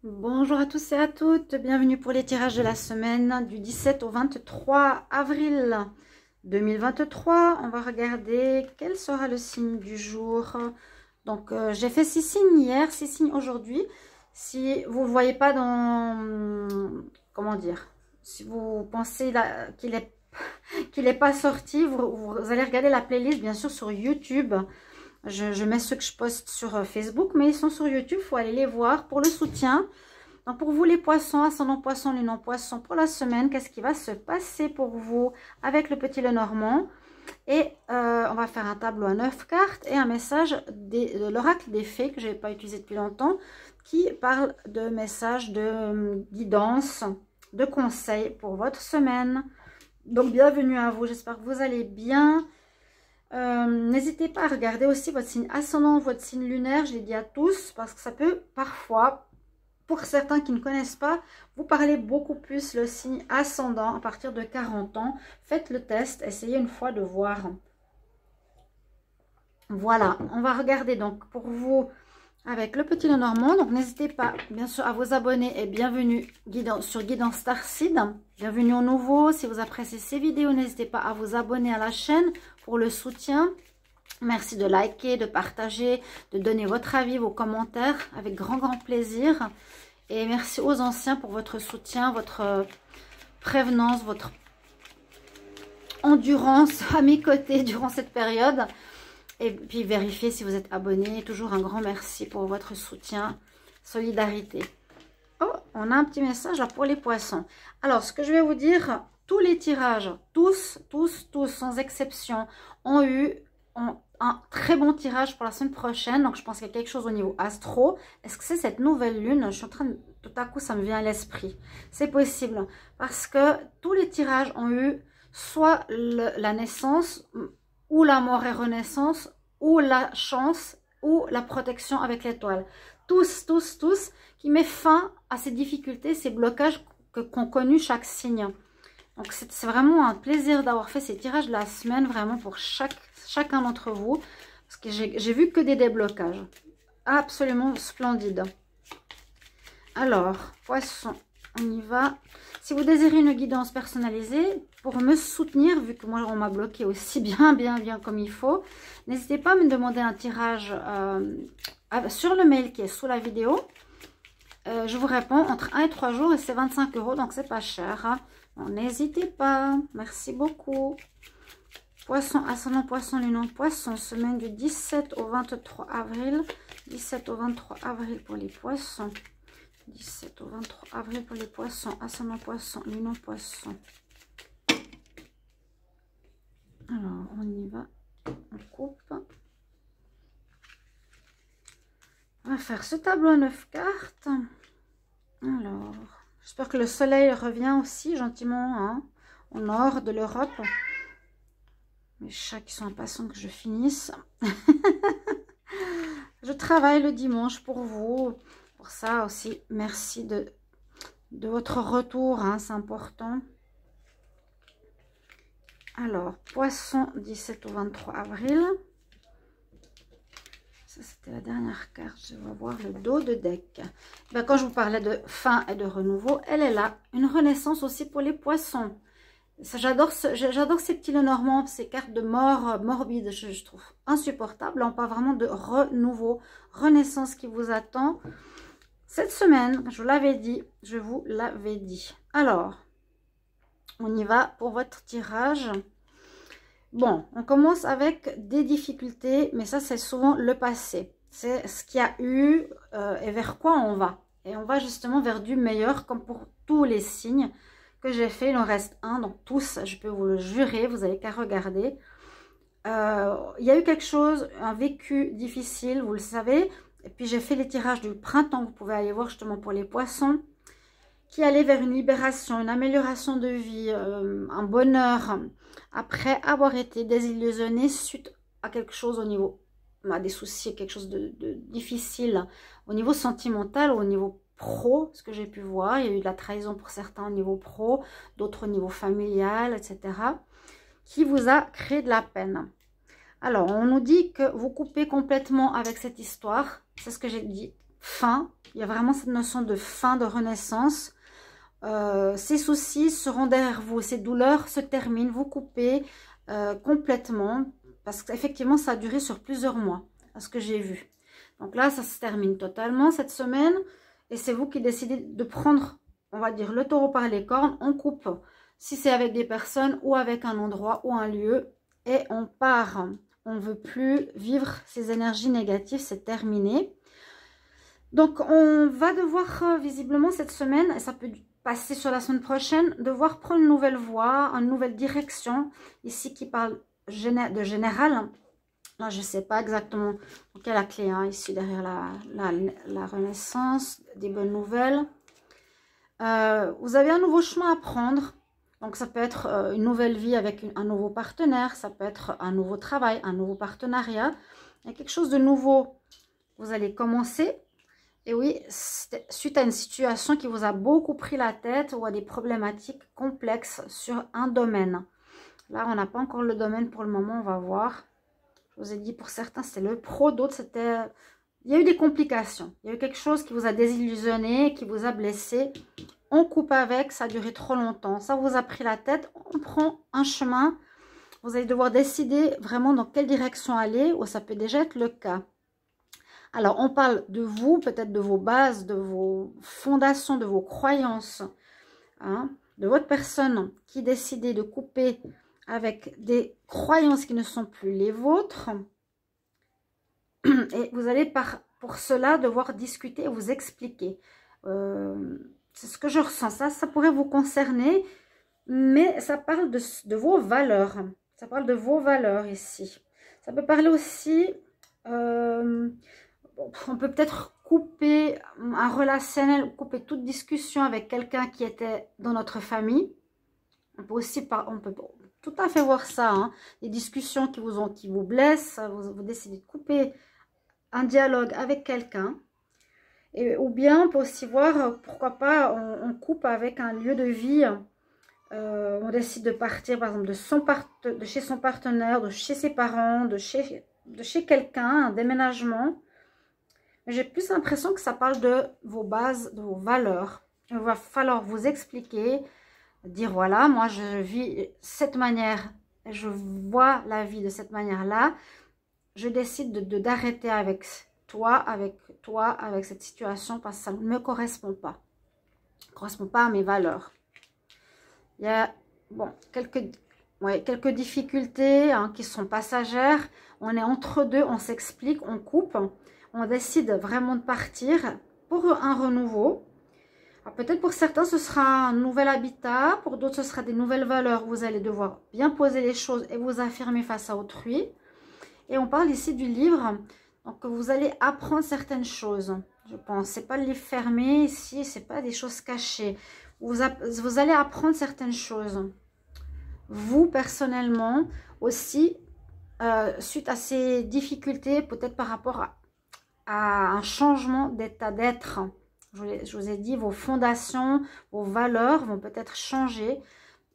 Bonjour à tous et à toutes, bienvenue pour les tirages de la semaine du 17 au 23 avril 2023. On va regarder quel sera le signe du jour. Donc j'ai fait 6 signes hier, 6 signes aujourd'hui. Si vous ne le voyez pas dans, comment dire, si vous pensez qu'il est pas sorti, vous allez regarder la playlist bien sûr sur YouTube. Je mets ceux que je poste sur Facebook, mais ils sont sur YouTube, il faut aller les voir pour le soutien. Donc pour vous les poissons, ascendant poisson, lune en poisson, pour la semaine, qu'est-ce qui va se passer pour vous avec le petit Lenormand? Et on va faire un tableau à 9 cartes et un message de l'oracle des fées que je n'ai pas utilisé depuis longtemps, qui parle de messages de guidance, de conseils pour votre semaine. Donc bienvenue à vous, j'espère que vous allez bien. N'hésitez pas à regarder aussi votre signe ascendant, votre signe lunaire, je l'ai dit à tous, parce que ça peut parfois, pour certains qui ne connaissent pas, vous parlez beaucoup plus le signe ascendant à partir de 40 ans. Faites le test, essayez une fois de voir. Voilà, on va regarder donc pour vous avec le petit Lenormand. Donc n'hésitez pas bien sûr à vous abonner et bienvenue sur Guidance Starseed. Bienvenue aux nouveaux. Si vous appréciez ces vidéos, n'hésitez pas à vous abonner à la chaîne pour le soutien. Merci de liker, de partager, de donner votre avis, vos commentaires avec grand plaisir. Et merci aux anciens pour votre soutien, votre prévenance, votre endurance à mes côtés durant cette période. Et puis vérifiez si vous êtes abonné. Toujours un grand merci pour votre soutien, solidarité. Oh, on a un petit message là pour les poissons. Alors, ce que je vais vous dire, tous les tirages, tous, sans exception, ont eu un très bon tirage pour la semaine prochaine. Donc, je pense qu'il y a quelque chose au niveau astro. Est-ce que c'est cette nouvelle lune? Je suis en train de... Tout à coup, ça me vient à l'esprit. C'est possible. Parce que tous les tirages ont eu soit la naissance, ou la mort et renaissance, ou la chance, ou la protection avec l'étoile. Tous, qui met fin à ces difficultés, ces blocages qu'ont connus chaque signe. Donc, c'est vraiment un plaisir d'avoir fait ces tirages de la semaine, vraiment pour chacun d'entre vous. Parce que j'ai vu que des déblocages. Absolument splendide. Alors, poisson, on y va. Si vous désirez une guidance personnalisée pour me soutenir, vu que moi on m'a bloqué aussi bien comme il faut, n'hésitez pas à me demander un tirage sur le mail qui est sous la vidéo. Je vous réponds entre 1 et 3 jours et c'est 25 €, donc c'est pas cher. Hein. N'hésitez pas, merci beaucoup. Poisson, ascendant poisson, lune en poisson, semaine du 17 au 23 avril. 17 au 23 avril pour les poissons. 17 au 23 avril pour les poissons, ascendant poisson, lune en poisson. Alors, on y va, on coupe. On va faire ce tableau à 9 cartes. Alors, j'espère que le soleil revient aussi gentiment hein, au nord de l'Europe. Mes chats qui sont impatients que je finisse. Je travaille le dimanche pour vous. Pour ça aussi, merci de votre retour, hein, c'est important. Alors, poisson, 17 au 23 avril. Ça, c'était la dernière carte. Je vais voir le dos de deck. Ben, quand je vous parlais de fin et de renouveau, elle est là. Une renaissance aussi pour les poissons. J'adore ces petits Lenormand, ces cartes de mort morbide. Je trouve insupportable. On parle vraiment de renouveau, renaissance qui vous attend. Cette semaine, je vous l'avais dit, Alors, on y va pour votre tirage. Bon, on commence avec des difficultés, mais ça, c'est souvent le passé. C'est ce qu'il y a eu et vers quoi on va. Et on va justement vers du meilleur, comme pour tous les signes que j'ai fait. Il en reste un, donc tous, je peux vous le jurer, vous n'avez qu'à regarder. Il y a eu quelque chose, un vécu difficile, vous le savez. Et puis j'ai fait les tirages du printemps, vous pouvez aller voir justement pour les poissons, qui allaient vers une libération, une amélioration de vie, un bonheur, après avoir été désillusionné suite à quelque chose au niveau, à des soucis, quelque chose de difficile, au niveau sentimental, au niveau pro, ce que j'ai pu voir. Il y a eu de la trahison pour certains au niveau pro, d'autres au niveau familial, etc., qui vous a créé de la peine. Alors, on nous dit que vous coupez complètement avec cette histoire. C'est ce que j'ai dit. fin. Il y a vraiment cette notion de fin, de renaissance. Ces soucis seront derrière vous. Ces douleurs se terminent. Vous coupez complètement. Parce qu'effectivement, ça a duré sur plusieurs mois, à ce que j'ai vu. Donc là, ça se termine totalement cette semaine. Et c'est vous qui décidez de prendre, on va dire, le taureau par les cornes. On coupe, si c'est avec des personnes ou avec un endroit ou un lieu. Et on part. On ne veut plus vivre ces énergies négatives. C'est terminé. Donc, on va devoir, visiblement, cette semaine, et ça peut passer sur la semaine prochaine, devoir prendre une nouvelle voie, une nouvelle direction. Ici, qui parle de général. Là, je ne sais pas exactement quelle est la clé, hein, ici, derrière la renaissance, des bonnes nouvelles. Vous avez un nouveau chemin à prendre. Donc, ça peut être une nouvelle vie avec un nouveau partenaire. Ça peut être un nouveau travail, un nouveau partenariat. Il y a quelque chose de nouveau. Vous allez commencer. Et oui, suite à une situation qui vous a beaucoup pris la tête ou à des problématiques complexes sur un domaine. Là, on n'a pas encore le domaine pour le moment, on va voir. Je vous ai dit, pour certains, c'était le pro, d'autres, c'était... Il y a eu des complications. Il y a eu quelque chose qui vous a désillusionné, qui vous a blessé. On coupe avec, ça a duré trop longtemps. Ça vous a pris la tête, on prend un chemin. Vous allez devoir décider vraiment dans quelle direction aller, ou ça peut déjà être le cas. Alors, on parle de vous, peut-être de vos bases, de vos fondations, de vos croyances, hein, de votre personne qui décide de couper avec des croyances qui ne sont plus les vôtres. Et vous allez pour cela devoir discuter et vous expliquer. C'est ce que je ressens. Ça pourrait vous concerner, mais ça parle de vos valeurs. Ça parle de vos valeurs ici. Ça peut parler aussi... on peut peut-être couper un relationnel, couper toute discussion avec quelqu'un qui était dans notre famille. On peut aussi, on peut tout à fait voir ça, hein. Des discussions qui vous blessent, vous décidez de couper un dialogue avec quelqu'un. Ou bien on peut aussi voir, pourquoi pas, on coupe avec un lieu de vie. On décide de partir, par exemple, de chez son partenaire, de chez ses parents, de chez quelqu'un, un déménagement. J'ai plus l'impression que ça parle de vos bases, de vos valeurs. Il va falloir vous expliquer, dire voilà, moi je vis cette manière, je vois la vie de cette manière-là. Je décide d'arrêter avec cette situation parce que ça ne me correspond pas. Ça ne correspond pas à mes valeurs. Il y a bon, quelques difficultés, hein, qui sont passagères. On est entre deux, on s'explique, on coupe. On décide vraiment de partir pour un renouveau. Peut-être pour certains, ce sera un nouvel habitat. Pour d'autres, ce sera des nouvelles valeurs. Vous allez devoir bien poser les choses et vous affirmer face à autrui. Et on parle ici du livre. Donc, vous allez apprendre certaines choses. Je pense, c'est pas le livre fermé ici. C'est pas des choses cachées. Vous allez apprendre certaines choses. Vous, personnellement, aussi, suite à ces difficultés, peut-être par rapport à un changement d'état d'être. Je vous ai dit, vos fondations, vos valeurs vont peut-être changer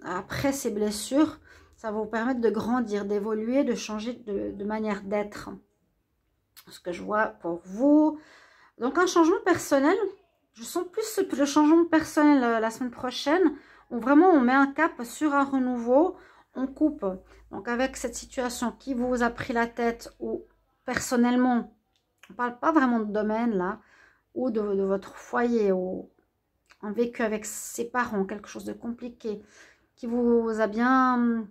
après ces blessures. Ça va vous permettre de grandir, d'évoluer, de changer de manière d'être. Ce que je vois pour vous. Donc un changement personnel, je sens plus le changement personnel la semaine prochaine, où vraiment on met un cap sur un renouveau, on coupe. Donc avec cette situation qui vous a pris la tête, ou personnellement, on ne parle pas vraiment de domaine là, ou de votre foyer, ou un vécu avec ses parents, quelque chose de compliqué, qui vous a bien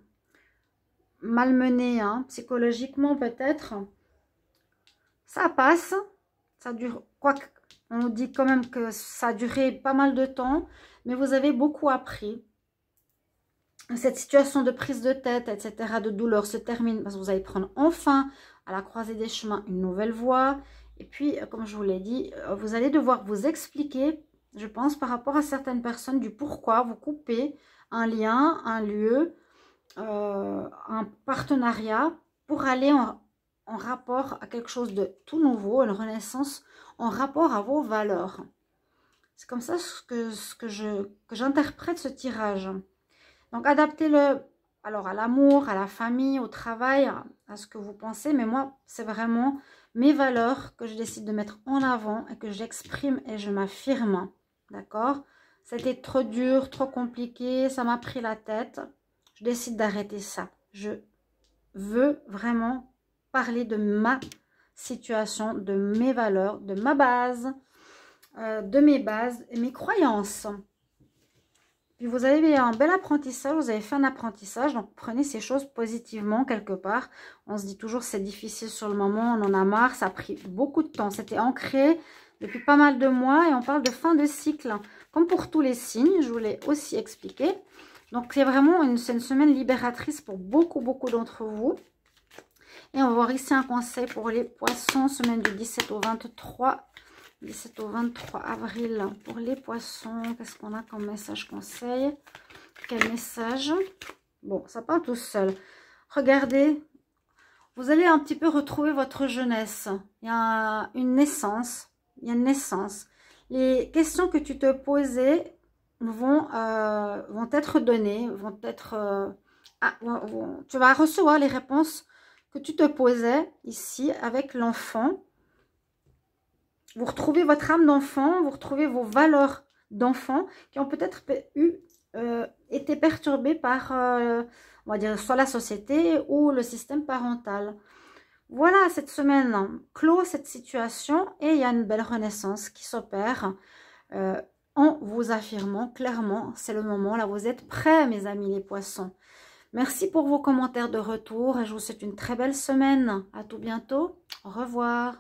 malmené, hein, psychologiquement peut-être. Ça passe, ça dure, quoique on nous dit quand même que ça a duré pas mal de temps, mais vous avez beaucoup appris. Cette situation de prise de tête, etc., de douleur se termine parce que vous allez prendre enfin à la croisée des chemins une nouvelle voie. Et puis, comme je vous l'ai dit, vous allez devoir vous expliquer, je pense, par rapport à certaines personnes, du pourquoi vous coupez un lien, un lieu, un partenariat pour aller en rapport à quelque chose de tout nouveau, une renaissance en rapport à vos valeurs. C'est comme ça que j'interprète ce tirage. Donc, adaptez-le alors à l'amour, à la famille, au travail, à ce que vous pensez. Mais moi, c'est vraiment mes valeurs que je décide de mettre en avant et que j'exprime et je m'affirme. D'accord? C'était trop dur, trop compliqué, ça m'a pris la tête. Je décide d'arrêter ça. Je veux vraiment parler de ma situation, de mes valeurs, de ma base, de mes bases et mes croyances. Puis vous avez un bel apprentissage, vous avez fait un apprentissage, donc prenez ces choses positivement quelque part. On se dit toujours c'est difficile sur le moment, on en a marre, ça a pris beaucoup de temps. C'était ancré depuis pas mal de mois et on parle de fin de cycle. Comme pour tous les signes, je vous l'ai aussi expliqué. Donc c'est vraiment une semaine libératrice pour beaucoup d'entre vous. Et on va voir ici un conseil pour les poissons, semaine du 17 au 23 avril pour les poissons. Qu'est-ce qu'on a comme message conseil? Quel message? Bon, ça part tout seul. Regardez, vous allez un petit peu retrouver votre jeunesse. Il y a une naissance. Il y a une naissance. Les questions que tu te posais vont être données, vont être... tu vas recevoir les réponses que tu te posais ici avec l'enfant. Vous retrouvez votre âme d'enfant, vous retrouvez vos valeurs d'enfant qui ont peut-être été perturbées par, on va dire, soit la société ou le système parental. Voilà, cette semaine clôt cette situation et il y a une belle renaissance qui s'opère en vous affirmant clairement, c'est le moment, là vous êtes prêts mes amis les poissons. Merci pour vos commentaires de retour et je vous souhaite une très belle semaine. À tout bientôt, au revoir.